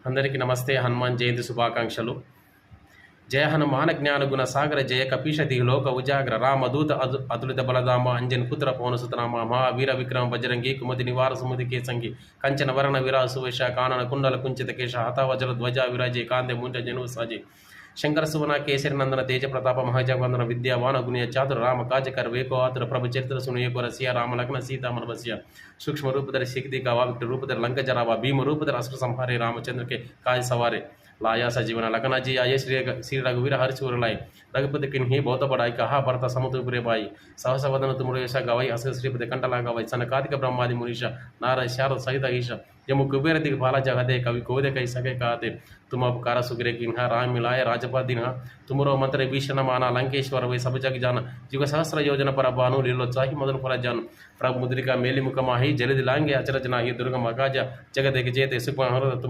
అందరికీ నమస్తే. హనుమాన్ జయంతి శుభాకాంక్షలు. జయ హనుమాన జ్ఞాన గుణ సాగర జయ కపీషతి లోక ఉజాగ్ర రామదూత అతులిత బలధామ అంజన్ పుత్ర పవనసుతనామ మహావీర విక్రమ బజరంగి కుమతి నివార సుమతి కేసంగి కంచన వరణ విరాసు వేష కానన కుండల కుంచిత కేశ హతావజల ధ్వజ విరాజే కాంతి ముంజ జను సాజే శంకర సువన కేసరి నందన తేజ ప్రతాప మహజవందన విద్యావాన గుణ్య చాతుర రామ కాజకర వేకో ఆతుర ప్రభు చరిత్ర సునయకో రసియ రామ లగ్న సీతామన వసియ సూక్ష్మ రూపధర శక్తి కావా విక్ట రూపధర లంక జరావా భీమ రూపధర అసుర సంహారే रामचंद्र के काज सवारे लाया सजीवन लखना जी आये श्री रघुवीर हरिशूर लाई रघुपति किन्हीं बहुत बड़ाई कहा भरता समुद्र बाई सहस वदन तुमरेश गवाई अस श्रीपति कंटला गवाई सनकादिक ब्रह्मादि मुनीष नारद शारद सहित ईश यमु कुबेर दिख भाला जगदे कवि कोदे कई सके कहते तुम अपकार सुग्रे किन्हा राम मिलाय राजपा दिन्हा तुमरो मंत्र भीषण माना लंकेश्वर वै सब जग जान युग सहस्र योजन पर बानु लीलो चाहि मदन फल जान प्रभु मुद्रिका मेली मुख माही जलदि लांगे अचरज नाही दुर्गम अकाज जगदेक जेते सुख तुम